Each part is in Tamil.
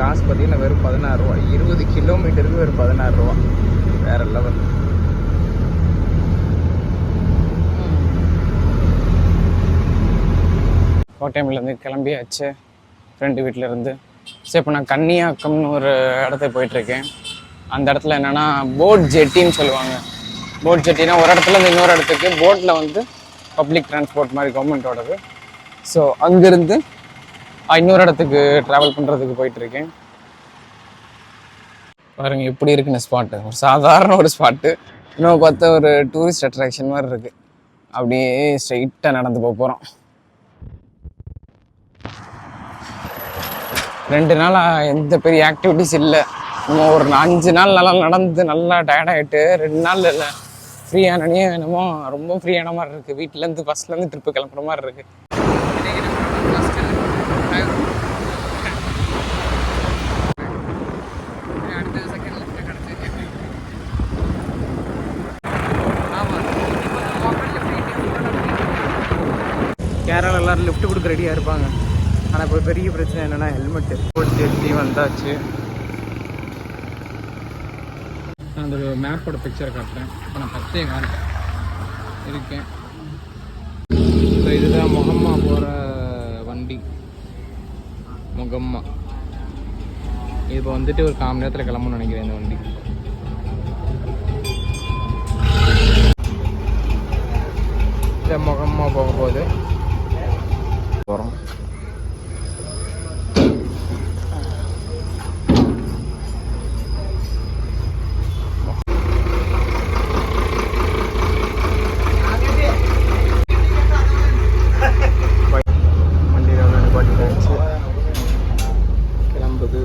காசு பார்த்தீங்கன்னா வெறும் 16 ரூபா. 20 கிலோமீட்டருக்கு வெறும் 16 ரூபா. வேற லெவல். கோட்டையிலேருந்து கிளம்பியாச்சு ஃப்ரெண்டு வீட்டிலேருந்து. சரி, இப்போ நான் கன்னியாக்கம்னு ஒரு இடத்துக்கு போயிட்டுருக்கேன். அந்த இடத்துல என்னென்னா போட் ஜெட்டின்னு சொல்லுவாங்க. போட் ஜெட்டினா ஒரு இடத்துலேருந்து இன்னொரு இடத்துக்கு போட்டில் வந்து பப்ளிக் டிரான்ஸ்போர்ட் மாதிரி கவர்மெண்ட்டோடது. ஸோ அங்கேருந்து இன்னொரு இடத்துக்கு ட்ராவல் பண்ணுறதுக்கு போயிட்டுருக்கேன். பாருங்கள் எப்படி இருக்குன்னு ஸ்பாட்டு. ஒரு சாதாரண ஒரு ஸ்பாட்டு, இன்னும் பார்த்தா ஒரு டூரிஸ்ட் அட்ராக்ஷன் மாதிரி இருக்குது. அப்படியே ஸ்ட்ரைட்டாக நடந்து போகிறோம். 2 நாளாக எந்த பெரிய ஆக்டிவிட்டிஸ் இல்லை. நம்ம ஒரு 5 நாள் நல்லா நடந்து நல்லா டயர்டாகிட்டு 2 நாள் இல்லை ஃப்ரீயானே என்னமோ ரொம்ப ஃப்ரீயான மாதிரி இருக்குது. வீட்டிலேருந்து ஃபஸ்ட்லேருந்து ட்ரிப்பு கிளம்புற மாதிரி இருக்குது. கேரளா எல்லோரும் லிஃப்ட் கொடுக்க ரெடியாக இருப்பாங்க. ஆனால் இப்போ பெரிய பிரச்சனை என்னென்னா ஹெல்மெட்டு. போட் ஜெட்டி வந்தாச்சு. நான் அந்த மேப்போட பிக்சரை காட்டுறேன். இப்போ நான் 10 கால் இருக்கேன். இப்போ இதுதான் மொஹம்மா போகிற வண்டி. மொகம்மா இப்போ வந்துட்டு ஒரு 1/4 மணி நேரத்தில் கிளம்பணும்னு நினைக்கிறேன் இந்த வண்டி. இந்த மொகம்மா போக போகுது. போகிறோம். கிளம்புது.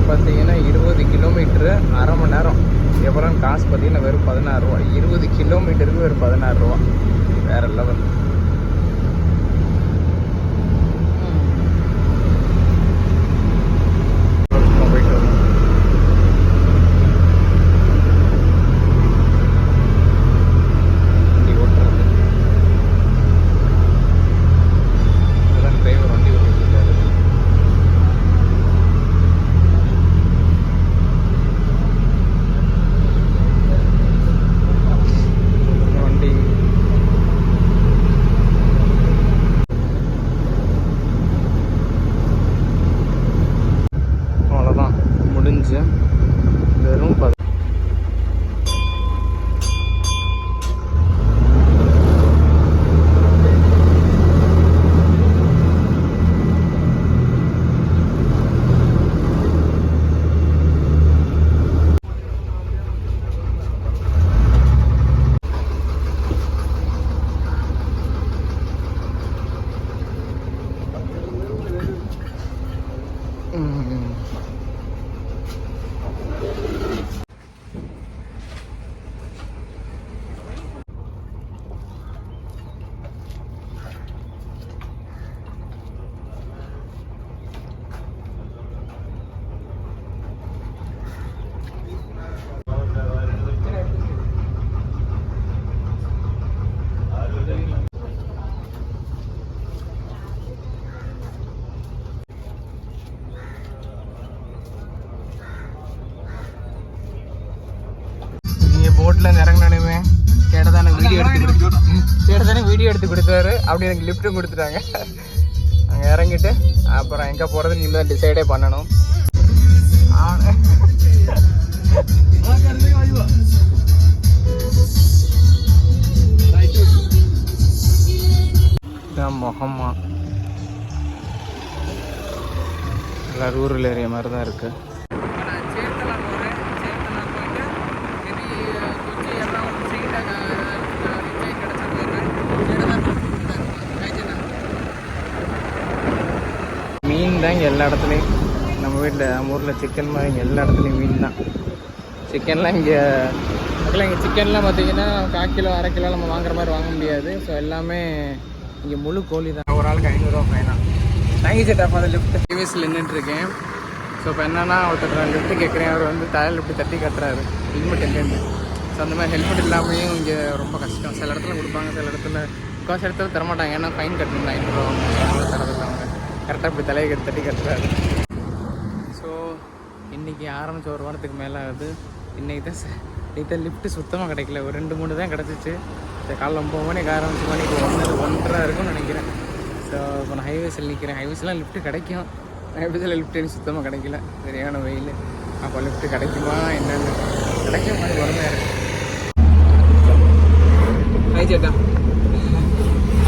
பார்த்தீங்கன்னா 20 கிலோமீட்டரு 1/2 மணி நேரம். எவ்வளோ காசு பார்த்தீங்கன்னா வெறும் 16 ரூபா. 20 கிலோமீட்டருக்கு வெறும் 16 ரூபா. வேற லெவல். போயிட்டு வரும். வண்டி ஓட்டுறது இதெல்லாம் டிரைவர் வண்டி ஓட்டிட்டு இருக்காரு. வெறும் போட்டில் இறங்கினானுமே கேட்டதானே வீடியோ எடுத்து கொடுத்தாரு. அப்படி எனக்கு லிஃப்ட்டும் கொடுத்துட்டாங்க. அங்கே இறங்கிட்டு அப்புறம் எங்கே போகிறதுன்னு இன்னும் டிசைடே பண்ணணும். இதுதான் மொஹம்மா. நல்லா ரூரல் ஏரியா மாதிரி தான் இருக்குது. இங்கே எல்லா இடத்துலையும் நம்ம வீட்டில் நம்ம ஊரில் சிக்கன் மாதிரி இங்கே எல்லா இடத்துலையும் மீன் தான். சிக்கன்லாம் இங்கே சிக்கன்லாம் பார்த்தீங்கன்னா 1/4 கிலோ 1/2 கிலோ நம்ம வாங்குற மாதிரி வாங்க முடியாது. ஸோ எல்லாமே இங்கே முழு கோழி தான். ஒரு ஆளுக்கு 500 ரூபா ஃபைனா. தேங்க்யூ சேட்டா ஃபார் லிஃப்ட். டிவிஎஸில் நின்றுட்டுருக்கேன். ஸோ இப்போ என்னென்னா ஒருத்தர் லிஃப்ட்டு கேட்குறேன். அவர் வந்து தலையில் இப்படி தட்டி கட்டுறாரு ஹெல்மெட் இல்லைன்னு. ஸோ அந்த மாதிரி ஹெல்மெட் இல்லாமையும் இங்கே ரொம்ப கஷ்டம். சில இடத்துல கொடுப்பாங்க, சில இடத்துல காசு இடத்துல தரமாட்டாங்க. ஏன்னா ஃபைன் கட்டணும் 500 ரூபா அதனால தரதில்லை அவங்க. கரெக்டாக இப்படி தலையை தட்டி கட்டுறாரு. ஸோ இன்றைக்கி ஆரம்பித்த ஒரு வாரத்துக்கு மேலே ஆகுது. இன்றைக்கி தான் லிஃப்ட்டு சுத்தமாக கிடைக்கல. ஒரு 2-3 தான் கிடச்சிச்சு. காலைல 9 மணிக்கு ஆரம்பிச்சு மணிக்கு 1:30 இருக்கும்னு நினைக்கிறேன். ஸோ இப்போ நான் ஹைவேஸில் நிற்கிறேன். ஹைவேஸ்லாம் லிஃப்ட்டு கிடைக்கும். ஹைவேஸில் லிஃப்ட் எனக்கு சுத்தமாக கிடைக்கல. சரியான வெயில். அப்போ லிஃப்ட்டு கிடைக்குமா என்னென்னு கிடைக்கும் மாதிரி பொறுமையாக இருக்குது. ஹாய் சேட்டா.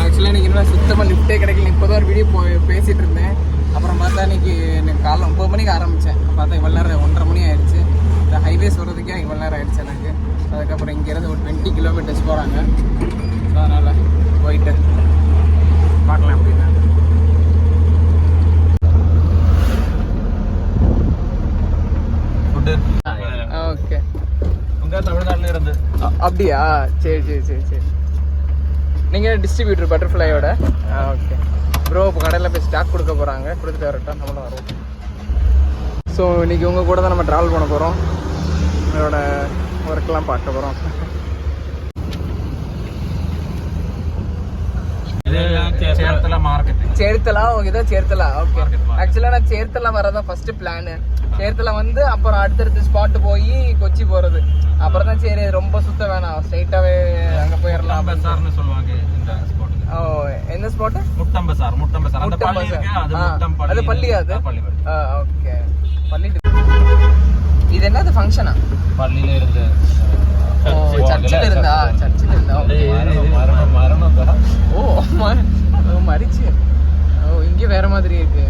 ஆக்சுவலாக இன்றைக்கி இன்னும் சுத்தமாக லிஃப்ட்டே கிடைக்கல. இப்போ தான் ஒரு வீடியோ பேசிகிட்டு இருந்தேன். அப்புறம் பார்த்தா இன்றைக்கி எனக்கு காலைல 9 மணிக்கு ஆரம்பித்தேன். பார்த்தா இவ்வளோ நேரம் 1:30 மணி ஆயிடுச்சு. இந்த ஹைவேஸ் வர்றதுக்கே இவ்வளோ நேரம் ஆயிடுச்சு எனக்கு. அதுக்கப்புறம் இங்கேருந்து ஒரு 20 கிலோமீட்டர்ஸ் போகிறாங்க. ஸோ அதனால் போயிட்டு பார்க்கலாம் அப்படின்னா. ஓகே, தமிழ்நாட்டில் இருந்து அப்படியா? சரி சரி சரி சரி. நீங்கள் டிஸ்ட்ரிபியூட்டர் பட்டர்ஃப்ளையோட? Okay bro. இப்போ கடையில் போய் ஸ்டாக் கொடுக்க போகிறாங்க. கொடுத்துட்டு வரட்டும், நம்மளும் வருவோம். ஸோ இன்றைக்கி உங்கள் கூட தான் நம்ம ட்ராவல் பண்ண போகிறோம். அதோட ஒர்க்கெலாம் பார்க்க போகிறோம். சேர்த்தலா? ஓகே தான் சேர்த்தலா. ஓகே. ஆக்சுவலாக நான் சேர்த்தலா வரதான் ஃபர்ஸ்ட் பிளானு. சேர்த்தலா வந்து அப்புறம் அடுத்தடுத்து ஸ்பாட்டு போய் கொச்சி போகிறது. அப்புறம் தான் சரி ரொம்ப சுத்த வேணாம், ஸ்ட்ரைட்டாகவே அங்கே போயிடலாம் சொல்லுவாங்க. ஓ, என்ன ஸ்பாட்டு? முட்டம்பசார். அது பள்ளியா? அது ஓகே. பள்ளி. இது என்னது ஃபங்க்ஷனா? பள்ளியில இருந்து சர்ச்சில் இருந்தா? சர்ச்சில் இருந்தா. ஓ மரிச்சு. ஓ இங்கே வேற மாதிரி இருக்கு.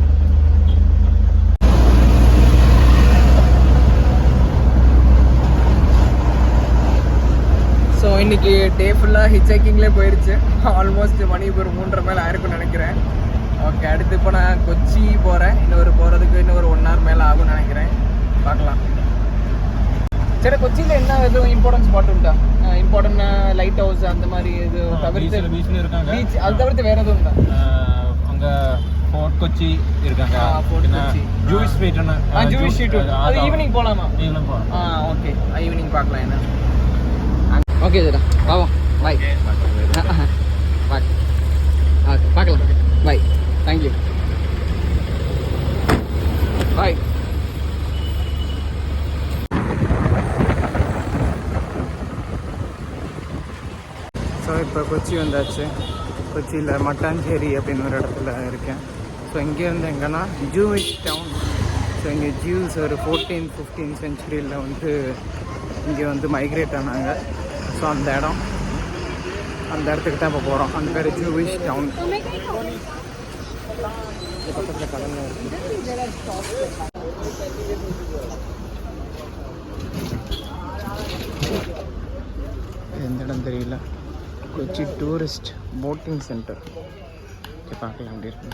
ஸோ இன்னைக்கு டே ஃபுல்லாக ஹிச் ஹைக்கிங்லேயே போயிடுச்சு. ஆல்மோஸ்ட் மணி ஒரு 3:30 மேலே ஆயிருக்குன்னு நினைக்கிறேன். ஓகே, அடுத்து இப்போ நான் கொச்சி போகிறேன். போகிறதுக்கு இன்னும் ஒரு 1 hour மேலே ஆகும்னு நினைக்கிறேன். பார்க்கலாம். சரி, கொச்சியில் என்ன எதுவும் இம்பார்ட்டன்ட் ஸ்பாட் உண்டா? இம்பார்ட்டன்ட் லைட் ஹவுஸ் அந்த மாதிரி இது தவிர்த்து பீச் அது தவிர்த்து வேறு எதுவும் உண்டா? அங்கே ஃபோர்ட் கொச்சி இருக்காங்க. Jewish street. ஜூவிஷ் ஸ்ட்ரீட் அது ஈவினிங் போகலாமா? ஈவினிங் போகலாம். ஓகே, ஈவினிங் பார்க்கலாம். என்ன ஓகே சேட்டா, பாவம். பாய். பாய். ஓகே, பார்க்கலாம். பாய். தேங்க்யூ. பாய். ஸோ இப்போ கொச்சி வந்தாச்சு. கொச்சியில் மட்டாஞ்சேரி அப்படின்னு ஒரு இடத்துல இருக்கேன். ஸோ இங்கேருந்து எங்கன்னா ஜூவிஷ் டவுன். ஸோ இங்கே ஜூஸ் ஒரு 14th 15th centuryயில் வந்து இங்கே வந்து மைக்ரேட் ஆனாங்க. ஸோ அந்த இடத்துக்கு தான் இப்போ போகிறோம். அந்த பேர் ஜூவிஷ் டவுன். பக்கத்தில் கடலில் இருக்குது. எந்த இடம் தெரியல. Kochi tourist boating centre. பார்க்கலாம் அப்படி இருக்கு.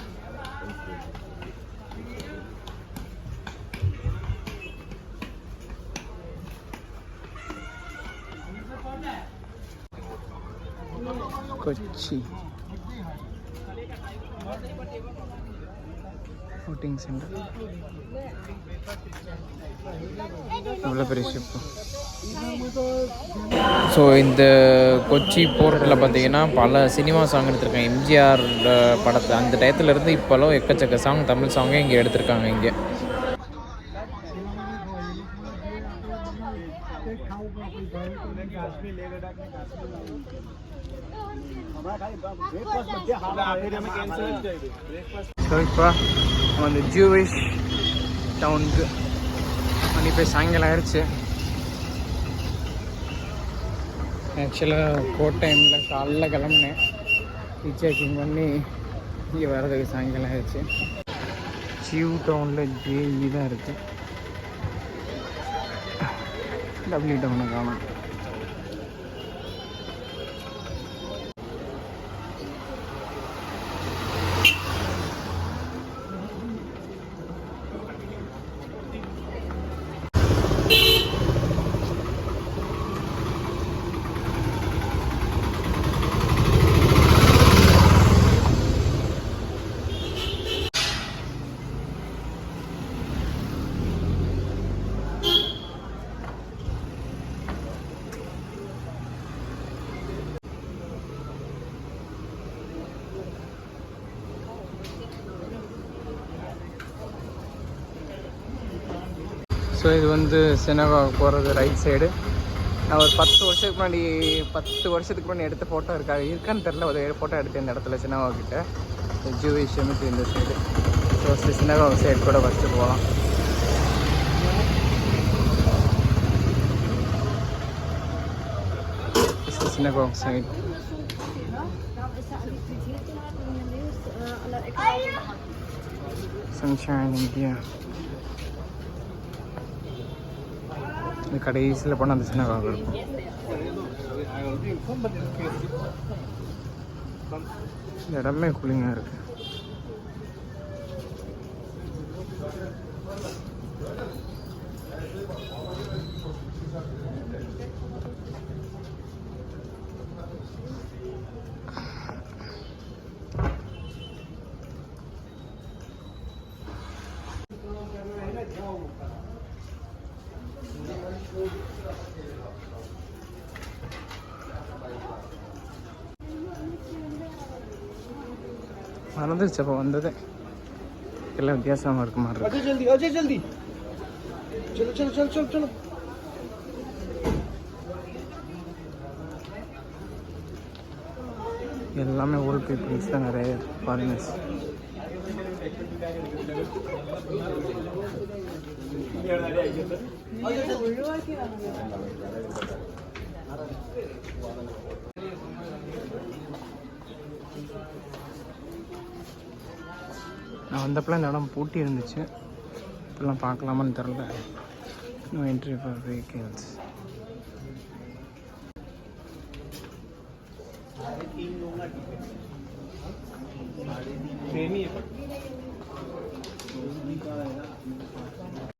Kochi boating centre. அவ்வளோ பெரிய ஷிப்பு. ஸோ இந்த கொச்சி போர்ட்டில் பார்த்தீங்கன்னா பல சினிமா சாங் எடுத்திருக்காங்க. எம்ஜிஆர் படத்தை அந்த டயத்துலேருந்து இப்போலாம் எக்கச்சக்க சாங், தமிழ் சாங்கே இங்கே எடுத்திருக்காங்க. இங்கே ஸோ இப்போ அந்த ஜூவிஷ் டவுனுக்கு மணி போய் சாயங்காலம் ஆயிடுச்சு. ஆக்சுவலாக கோட்டைமில் காலைல கிளம்புனேன். ஹிச் ஹைக்கிங் பண்ணி இங்கே வர்றதுக்கு சாயங்காலம் ஆயிடுச்சு. ஜியூ டவுனில் ஜேஇ தான் இருக்குது. டபிள்யூ டவுனை காணும். ஸோ இது வந்து சினகாவுக்கு போகிறது ரைட் சைடு. நான் ஒரு 10 வருஷத்துக்கு முன்னாடி எடுத்த ஃபோட்டோ இருக்கான்னு தெரில. ஒரு ஃபோட்டோ எடுத்தேன் இந்த இடத்துல சினகாக்கிட்ட. ஜூவிஷ் செமித்தி இந்த சைடு. ஸோ சினகாவு சைடு கூட ஃபஸ்ட்டு போகலாம். Synagogue side. Sunshine India. இந்த கடைசியில் போனால் அந்த சினகாக இருக்கும். இந்த இடமே கூலிங்காக இருக்கு. மறந்துருச்சு அப்போ வந்தது. எல்லாம் வித்தியாசமாக இருக்க மாதிரி இருக்கு. எல்லாமே ஓல்ட் பீப்புள்ஸ் தான், நிறைய ஃபாரினர்ஸ். நான் வந்தப்பெல்லாம் இந்த இடம் பூட்டி இருந்துச்சு. இப்பெல்லாம் பார்க்கலாமான்னு தெரில. No entry for vehicles.